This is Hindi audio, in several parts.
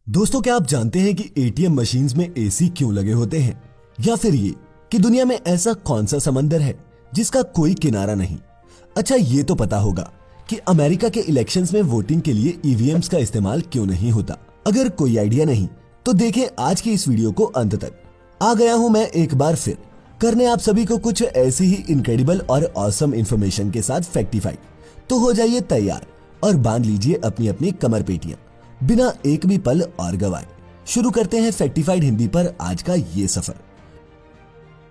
दोस्तों, क्या आप जानते हैं कि एटीएम मशीन्स में एसी क्यों लगे होते हैं? या फिर ये कि दुनिया में ऐसा कौन सा समंदर है जिसका कोई किनारा नहीं? अच्छा, ये तो पता होगा कि अमेरिका के इलेक्शंस में वोटिंग के लिए ईवीएम्स का इस्तेमाल क्यों नहीं होता। अगर कोई आइडिया नहीं तो देखें आज की इस वीडियो को अंत तक। आ गया हूं मैं एक बार फिर करने आप सभी को कुछ ऐसी ही इनक्रेडिबल और ऑसम इंफॉर्मेशन के साथ फैक्टिफाई। तो हो जाइए तैयार और बांध लीजिए अपनी अपनी कमर पेटियां। बिना एक भी पल और गवाए शुरू करते हैं फैक्टिफाइड हिंदी पर आज का ये सफर।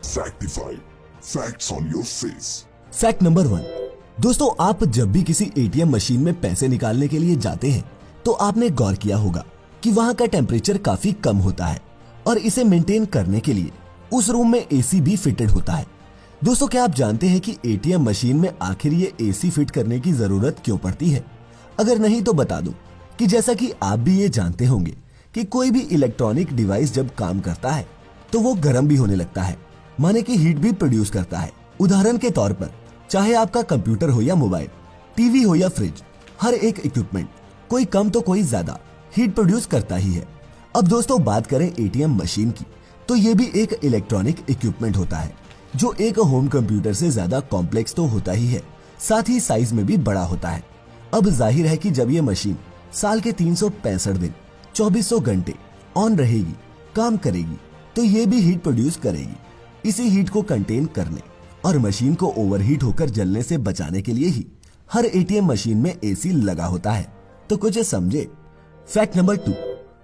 Factified, facts on your face. Fact number 1। दोस्तों, आप जब भी किसी एटीएम मशीन में पैसे निकालने के लिए जाते हैं तो आपने गौर किया होगा कि वहां का टेम्परेचर काफी कम होता है और इसे मेंटेन करने के लिए उस रूम में एसी भी फिटेड होता है। दोस्तों, क्या आप जानते हैं कि एटीएम मशीन में आखिर ये एसी फिट करने की जरूरत क्यों पड़ती है? अगर नहीं तो बता दूं कि जैसा कि आप भी ये जानते होंगे कि कोई भी इलेक्ट्रॉनिक डिवाइस जब काम करता है तो वो गर्म भी होने लगता है, माने कि हीट भी प्रोड्यूस करता है। उदाहरण के तौर पर चाहे आपका कंप्यूटर हो या मोबाइल, टीवी हो या फ्रिज, हर एक इक्विपमेंट कोई कम तो कोई ज्यादा हीट प्रोड्यूस करता ही है। अब दोस्तों, बात करें एटीएम मशीन की तो ये भी एक इलेक्ट्रॉनिक इक्विपमेंट होता है जो एक होम कंप्यूटर से ज्यादा कॉम्प्लेक्स तो होता ही है, साथ ही साइज में भी बड़ा होता है। अब जाहिर है कि जब ये मशीन साल के 365 दिन 2400 घंटे ऑन रहेगी, काम करेगी, तो ये भी हीट प्रोड्यूस करेगी। इसी हीट को कंटेन करने और मशीन को ओवरहीट होकर जलने से बचाने के लिए ही हर एटीएम मशीन में एसी लगा होता है। तो कुछ समझे? Fact number 2।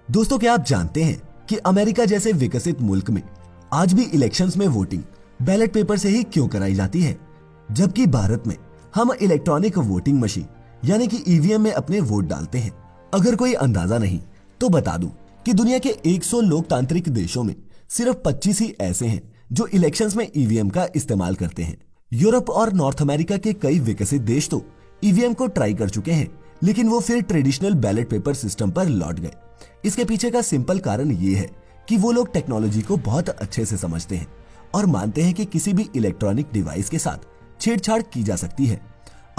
दोस्तों, क्या आप जानते हैं कि अमेरिका जैसे विकसित मुल्क में आज भी इलेक्शंस में वोटिंग बैलेट पेपर से ही क्यों कराई जाती है, जबकि भारत में हम इलेक्ट्रॉनिक वोटिंग मशीन यानी कि ईवीएम में अपने वोट डालते हैं। अगर कोई अंदाजा नहीं तो बता दूं कि दुनिया के 100 लोकतांत्रिक देशों में सिर्फ 25 ही ऐसे हैं जो इलेक्शंस में ईवीएम का इस्तेमाल करते हैं। यूरोप और नॉर्थ अमेरिका के कई विकसित देश तो ईवीएम को ट्राई कर चुके हैं, लेकिन वो फिर ट्रेडिशनल बैलेट पेपर सिस्टम पर लौट गए। इसके पीछे का सिंपल कारण ये है कि वो लोग टेक्नोलॉजी को बहुत अच्छे से समझते हैं और मानते हैं कि किसी भी इलेक्ट्रॉनिक डिवाइस के साथ छेड़छाड़ की जा सकती है।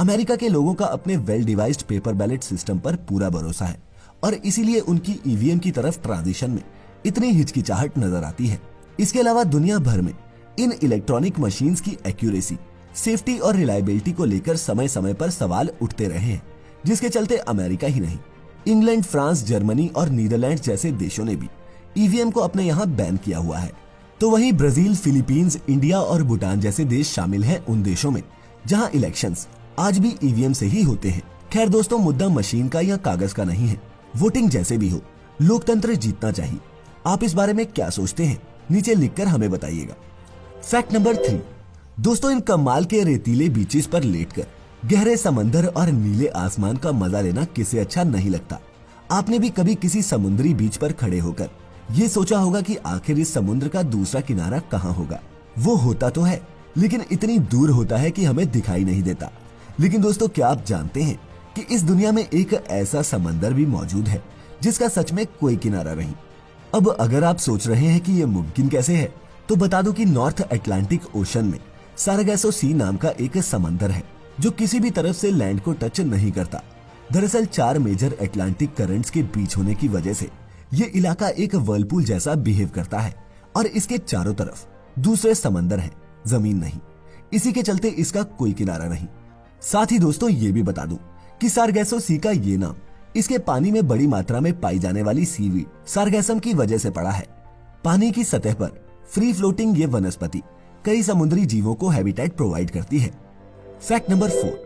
अमेरिका के लोगों का अपने well devised paper ballot system पर पूरा भरोसा है और इसीलिए उनकी ईवीएम की तरफ ट्रांजिशन में इतनी हिचकिचाहट नजर आती है। इसके अलावा दुनिया भर में इन इलेक्ट्रॉनिक मशीन्स की एक्यूरेसी, सेफ्टी और रिलायबिलिटी को लेकर समय समय पर सवाल उठते रहे हैं, जिसके चलते अमेरिका ही नहीं, इंग्लैंड, फ्रांस, जर्मनी और नीदरलैंड जैसे देशों ने भी ईवीएम को अपने यहाँ बैन किया हुआ है। तो वहीं ब्राजील, फिलीपींस, इंडिया और भूटान जैसे देश शामिल हैं उन देशों में जहाँ इलेक्शंस आज भी ईवीएम से ही होते हैं। खैर दोस्तों, मुद्दा मशीन का या कागज का नहीं है। वोटिंग जैसे भी हो, लोकतंत्र जीतना चाहिए। आप इस बारे में क्या सोचते हैं? नीचे लिखकर हमें बताइएगा। Fact number 3। दोस्तों, इन कमाल के रेतीले बीचेस पर लेटकर गहरे समंदर और नीले आसमान का मजा लेना किसे अच्छा नहीं लगता। आपने भी कभी किसी समुद्री बीच पर खड़े होकर ये सोचा होगा कि आखिर इस समुद्र का दूसरा किनारा कहाँ होगा? वो होता तो है, लेकिन इतनी दूर होता है कि हमें दिखाई नहीं देता। लेकिन दोस्तों, क्या आप जानते हैं कि इस दुनिया में एक ऐसा समंदर भी मौजूद है जिसका सच में कोई किनारा नहीं? अब अगर आप सोच रहे हैं कि यह मुमकिन कैसे है, तो बता दूं कि नॉर्थ अटलांटिक ओशन में सारगैसो सी नाम का एक समंदर है जो किसी भी तरफ से लैंड को टच नहीं करता। दरअसल 4 मेजर अटलांटिक करंट्स के बीच होने की वजह से ये इलाका एक वर्लपूल जैसा बिहेव करता है और इसके चारों तरफ दूसरे समंदर है, जमीन नहीं। इसी के चलते इसका कोई किनारा नहीं। साथ ही दोस्तों, ये भी बता दूं कि सारगैसो सी का ये नाम इसके पानी में बड़ी मात्रा में पाई जाने वाली सीवीड सारगैसम की वजह से पड़ा है। पानी की सतह पर फ्री फ्लोटिंग ये वनस्पति कई समुद्री जीवों को हैबिटेट प्रोवाइड करती है। Fact number 4।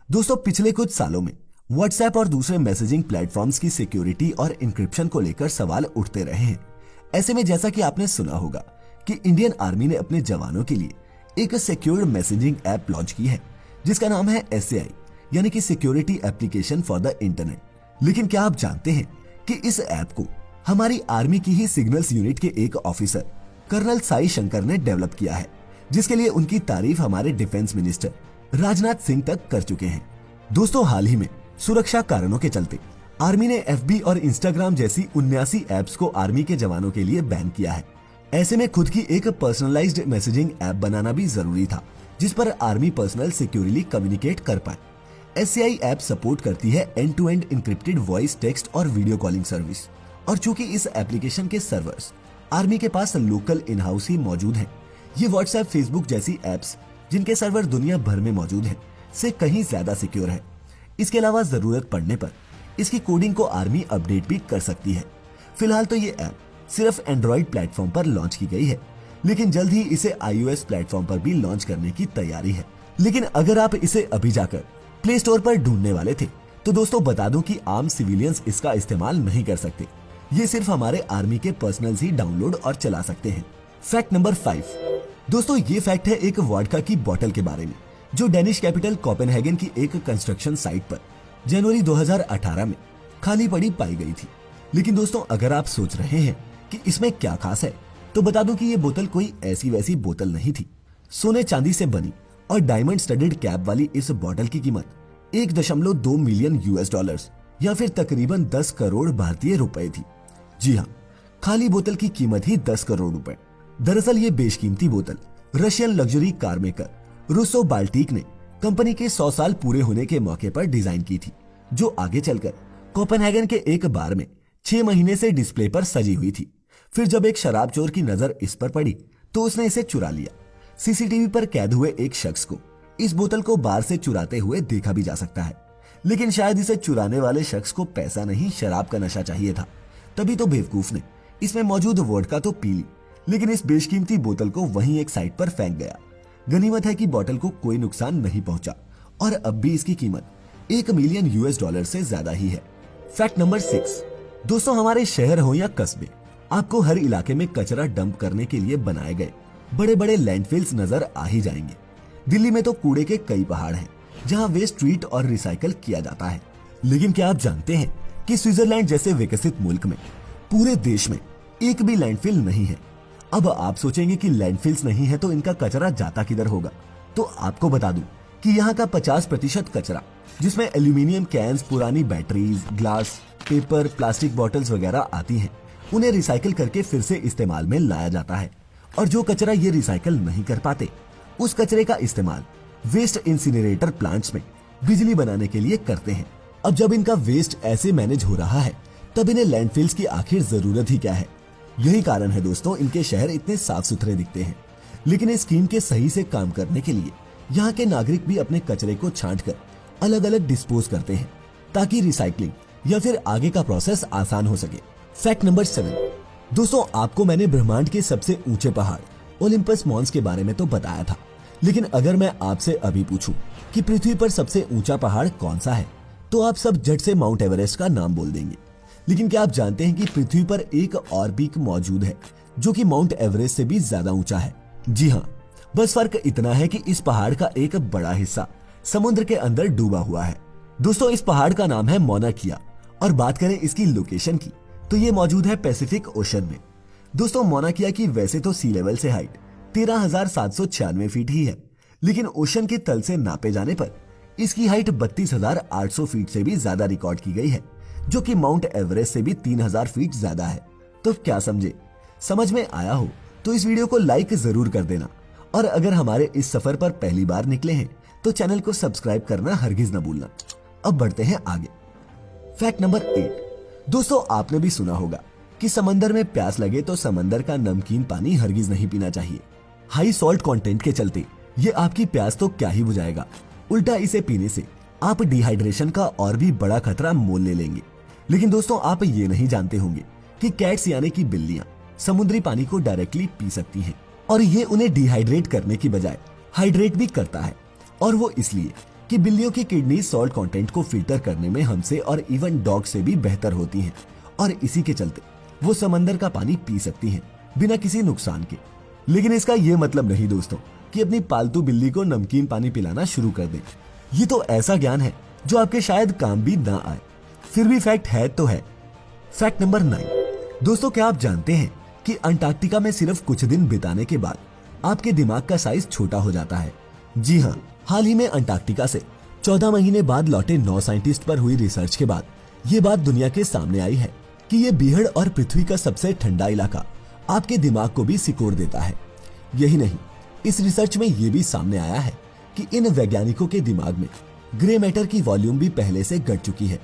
दोस्तों, पिछले कुछ सालों में व्हाट्सएप और दूसरे मैसेजिंग प्लेटफॉर्म्स की सिक्योरिटी और इंक्रिप्शन को लेकर सवाल उठते रहे हैं। ऐसे में जैसा कि आपने सुना होगा कि इंडियन आर्मी ने अपने जवानों के लिए एक सिक्योर्ड मैसेजिंग ऐप लॉन्च की है जिसका नाम है SAI यानी कि security application for the internet. लेकिन क्या आप जानते हैं कि इस ऐप को हमारी आर्मी की ही सिग्नल्स यूनिट के एक ऑफिसर कर्नल साई शंकर ने डेवलप किया है, जिसके लिए उनकी तारीफ हमारे डिफेंस मिनिस्टर राजनाथ सिंह तक कर चुके हैं। दोस्तों, हाल ही में सुरक्षा कारणों के चलते आर्मी ने FB और इंस्टाग्राम जैसी 79 ऐप्स को आर्मी के जवानों के लिए बैन किया है। ऐसे में खुद की एक पर्सनलाइज्ड मैसेजिंग ऐप बनाना भी जरूरी था जिस पर आर्मी पर्सनल सिक्योरली कम्युनिकेट कर पाए। SAI ऐप सपोर्ट करती है end to end encrypted voice, text और वीडियो कॉलिंग सर्विस और चूंकि इस एप्लीकेशन के सर्वर्स आर्मी के पास लोकल इन हाउस ही मौजूद हैं, ये व्हाट्सएप, फेसबुक जैसी एप्स जिनके सर्वर दुनिया भर में मौजूद हैं से कहीं ज्यादा सिक्योर है। इसके अलावा जरूरत पड़ने पर इसकी कोडिंग को आर्मी अपडेट भी कर सकती है। फिलहाल तो ये ऐप सिर्फ एंड्रॉइड प्लेटफॉर्म पर लॉन्च की गई है, लेकिन जल्द ही इसे iOS प्लेटफॉर्म पर भी लॉन्च करने की तैयारी है। लेकिन अगर आप इसे अभी जाकर प्ले स्टोर पर ढूंढने वाले थे तो दोस्तों बता दूं कि आम सिविलियंस इसका इस्तेमाल नहीं कर सकते। ये सिर्फ हमारे आर्मी के पर्सनल्स ही डाउनलोड और चला सकते हैं। फैक्ट नंबर 5 दोस्तों, ये फैक्ट है एक वोडका की बोतल के बारे में जो डेनिश कैपिटल कोपेनहेगन की एक कंस्ट्रक्शन साइट पर जनवरी 2018 में खाली पड़ी पाई गई थी। लेकिन दोस्तों अगर आप सोच रहे हैं कि इसमें क्या खास है, तो बता दूं कि ये बोतल कोई ऐसी वैसी बोतल नहीं थी। सोने चांदी से बनी और डायमंड स्टडेड कैप वाली इस बोतल की कीमत 1.2 मिलियन US या फिर तकरीबन 10 करोड़ भारतीय रुपए थी। जी हाँ, खाली बोतल की कीमत ही 10 करोड़ रुपए। दरअसल ये बेशकीमती बोतल Russian luxury car maker Russo Baltic ने कंपनी के 100 साल पूरे होने के मौके पर डिजाइन की थी, जो आगे चलकर कोपेनहेगन के एक बार में 6 महीने से डिस्प्ले पर सजी हुई थी। फिर जब एक शराब चोर की नजर इस पर पड़ी तो उसने इसे चुरा लिया। सीसीटीवी पर कैद हुए एक शख्स को इस बोतल को बार से चुराते हुए देखा भी जा सकता है। लेकिन शायद इसे चुराने वाले शख्स को पैसा नहीं, शराब का नशा चाहिए था। तभी तो बेवकूफ ने इसमें मौजूद वोडका तो पी ली, लेकिन इस बेशकीमती बोतल को वहीं एक साइड पर फेंक गया। गनीमत है कि बोतल को कोई नुकसान नहीं पहुंचा और अब भी इसकी कीमत 1 मिलियन US से ज्यादा ही है। फैक्ट नंबर 6 दोस्तों, हमारे शहर हो या कस्बे, आपको हर इलाके में कचरा डंप करने के लिए बनाए गए बड़े बड़े लैंडफिल्स नजर आ ही जाएंगे। दिल्ली में तो कूड़े के कई पहाड़ हैं जहां वेस्ट ट्रीट और रिसाइकल किया जाता है। लेकिन क्या आप जानते हैं कि स्विट्जरलैंड जैसे विकसित मुल्क में पूरे देश में एक भी लैंडफिल नहीं है। अब आप सोचेंगे कि लैंडफिल्स नहीं है तो इनका कचरा जाता किधर होगा, तो आपको बता दूं कि यहाँ का 50% कचरा, जिसमें एल्यूमिनियम कैंस, पुरानी batteries, glass, paper, plastic bottles वगैरह आती हैं, उन्हें रिसाइकिल करके फिर से इस्तेमाल में लाया जाता है। और जो कचरा ये रिसाइकिल नहीं कर पाते, उस कचरे का इस्तेमाल वेस्ट इंसिनरेटर प्लांट्स में बिजली बनाने के लिए करते हैं। अब जब इनका वेस्ट ऐसे मैनेज हो रहा है, तब इन्हें लैंडफिल्स की आखिर जरूरत ही क्या है। यही कारण है दोस्तों इनके शहर इतने साफ सुथरे दिखते हैं। लेकिन इस स्कीम के सही से काम करने के लिए यहाँ के नागरिक भी अपने कचरे को छांटकर अलग अलग डिस्पोज करते हैं, ताकि रिसाइकलिंग या फिर आगे का प्रोसेस आसान हो सके। फैक्ट नंबर 7 दोस्तों, आपको मैंने ब्रह्मांड के सबसे ऊंचे पहाड़ ओलिम्पस मॉन्स के बारे में तो बताया था, लेकिन अगर मैं आपसे अभी पूछूं कि पृथ्वी पर सबसे ऊंचा पहाड़ कौन सा है, तो आप सब झट से माउंट एवरेस्ट का नाम बोल देंगे। लेकिन क्या आप जानते हैं कि पृथ्वी पर एक और पीक मौजूद है जो कि माउंट एवरेस्ट से भी ज्यादा ऊंचा है? जी हाँ, बस फर्क इतना है कि इस पहाड़ का एक बड़ा हिस्सा समुद्र के अंदर डूबा हुआ है। दोस्तों इस पहाड़ का नाम है मौना किया, और बात करें इसकी लोकेशन की तो ये मौजूद है पैसिफिक ओशन में। दोस्तों मौना किया की वैसे तो सी लेवल से हाइट 13,796 फीट ही है, लेकिन ओशन के तल से नापे जाने पर इसकी हाइट 32,800 फीट से भी ज्यादा रिकॉर्ड की गई है, जो कि माउंट एवरेस्ट से भी 3,000 फीट ज्यादा है। तो क्या समझे? समझ में आया हो तो इस वीडियो को लाइक जरूर कर देना, और अगर हमारे इस सफर पर पहली बार निकले हैं तो चैनल को सब्सक्राइब करना हरगिज न भूलना। अब बढ़ते हैं आगे। फैक्ट नंबर 8 दोस्तों, आपने भी सुना होगा कि समंदर में प्यास लगे तो समंदर का नमकीन पानी हरगिज नहीं पीना चाहिए। हाई सॉल्ट कंटेंट के चलते ये आपकी प्यास तो क्या ही बुझाएगा, उल्टा इसे पीने से आप डिहाइड्रेशन का और भी बड़ा खतरा मोल ले लेंगे। लेकिन दोस्तों आप ये नहीं जानते होंगे कि कैट्स यानी कि बिल्लियां समुद्री पानी को डायरेक्टली पी सकती हैं, और ये उन्हें डिहाइड्रेट करने की बजाय हाइड्रेट भी करता है। और वो इसलिए कि बिल्लियों की किडनी सॉल्ट कंटेंट को फिल्टर करने में हमसे और इवन डॉग से भी बेहतर होती हैं, और इसी के चलते वो समंदर का पानी पी सकती हैं बिना किसी नुकसान के। लेकिन इसका ये मतलब नहीं दोस्तों कि अपनी पालतू बिल्ली को नमकीन पानी पिलाना शुरू कर दें। ये तो ऐसा ज्ञान है जो आपके शायद काम भी ना आए, फिर भी फैक्ट है तो है। फैक्ट नंबर 9 दोस्तों, क्या आप जानते हैं कि अंटार्कटिका में सिर्फ कुछ दिन बिताने के बाद आपके दिमाग का साइज छोटा हो जाता है? जी हाँ, हाल ही में अंटार्कटिका से 14 महीने बाद लौटे 9 साइंटिस्ट पर हुई रिसर्च के बाद ये बात दुनिया के सामने आई है कि ये बीहड़ और पृथ्वी का सबसे ठंडा इलाका आपके दिमाग को भी सिकोड़ देता है। यही नहीं, इस रिसर्च में ये भी सामने आया है कि इन वैज्ञानिकों के दिमाग में ग्रे मैटर की वॉल्यूम भी पहले से घट चुकी है।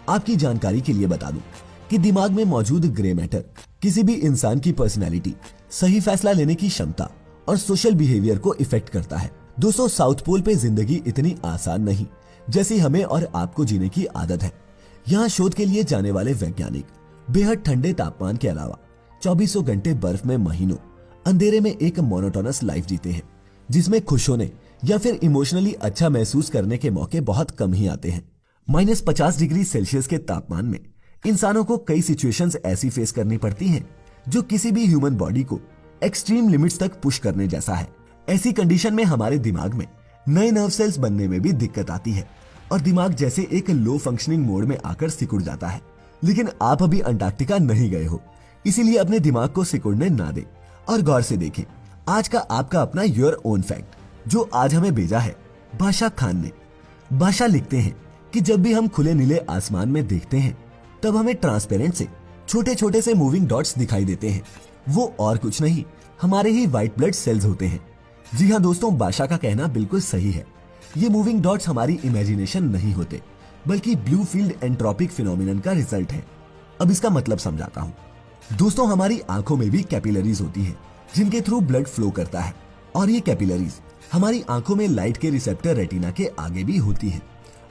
आपकी जानकारी के लिए बता दूं कि दिमाग में मौजूद ग्रे मैटर किसी भी इंसान की पर्सनैलिटी, सही फैसला लेने की क्षमता और सोशल बिहेवियर को इफेक्ट करता है। दोस्तों, साउथ पोल पे जिंदगी इतनी आसान नहीं जैसी हमें और आपको जीने की आदत है। यहाँ शोध के लिए जाने वाले वैज्ञानिक बेहद ठंडे तापमान के अलावा 2400 घंटे बर्फ में महीनों अंधेरे में एक मोनोटोनस लाइफ जीते हैं, जिसमें खुश होने या फिर इमोशनली अच्छा महसूस करने के मौके बहुत कम ही आते हैं। -50 डिग्री सेल्सियस के तापमान में इंसानों को कई सिचुएशंस ऐसी फेस करनी पड़ती हैं जो किसी भी ह्यूमन बॉडी को एक्सट्रीम लिमिट्स तक पुश करने जैसा है। ऐसी कंडीशन में हमारे दिमाग में नए नर्व सेल्स बनने में भी दिक्कत आती है और दिमाग जैसे एक लो फंक्शनिंग मोड में आकर सिकुड़ जाता है। लेकिन आप अभी अंटार्कटिका नहीं गए हो, इसीलिए अपने दिमाग को सिकुड़ने ना दे और गौर से देखें आज का आपका अपना योर ओन फैक्ट जो आज हमें भेजा है बादशाह खान ने। बादशाह लिखते हैं कि जब भी हम खुले नीले आसमान में देखते हैं तब हमें ट्रांसपेरेंट से छोटे छोटे से मूविंग डॉट्स दिखाई देते हैं। वो और कुछ नहीं, हमारे ही व्हाइट ब्लड सेल्स होते हैं। जी हाँ दोस्तों, बादशाह का कहना बिल्कुल सही है। ये मूविंग डॉट्स हमारी इमेजिनेशन नहीं होते बल्कि ब्लू फील्ड एंट्रोपिक फिनोमिनन का रिजल्ट है। अब इसका मतलब समझाता हूँ। दोस्तों, हमारी आंखों में भी कैपिलरीज होती हैं जिनके थ्रू ब्लड फ्लो करता है और ये कैपिलरीज हमारी आंखों में लाइट के रिसेप्टर रेटिना के आगे भी होती हैं।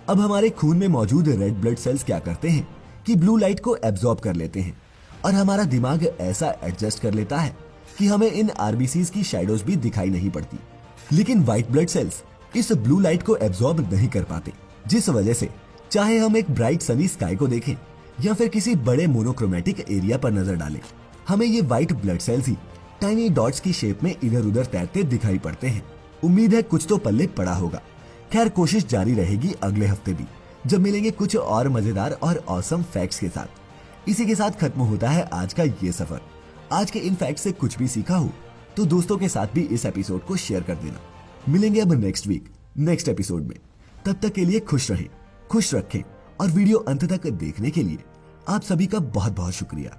अब हमारे खून में मौजूद रेड ब्लड सेल्स क्या करते हैं कि ब्लू लाइट को एब्जॉर्ब कर लेते हैं और हमारा दिमाग ऐसा एडजस्ट कर लेता है कि हमें इन आरबीसीज की शैडोज भी दिखाई नहीं पड़ती। लेकिन व्हाइट ब्लड सेल्स इस ब्लू लाइट को एब्जॉर्ब नहीं कर पाते, जिस वजह से चाहे हम एक ब्राइट सनी स्काई को देखें या फिर किसी बड़े मोनोक्रोमेटिक एरिया पर नजर डालें, हमें ये व्हाइट ब्लड सेल्स ही टाइनी डॉट्स की शेप में इधर उधर तैरते दिखाई पड़ते हैं। उम्मीद है कुछ तो पल्ले पड़ा होगा। खैर, कोशिश जारी रहेगी अगले हफ्ते भी, जब मिलेंगे कुछ और मजेदार और ऑसम फैक्ट्स के साथ। इसी के साथ खत्म होता है आज का ये सफर। आज के इन फैक्ट्स से कुछ भी सीखा हो तो दोस्तों के साथ भी इस एपिसोड को शेयर कर देना। मिलेंगे अब नेक्स्ट वीक नेक्स्ट एपिसोड में। तब तक के लिए खुश रहें, खुश रखें और वीडियो अंत तक देखने के लिए आप सभी का बहुत बहुत शुक्रिया।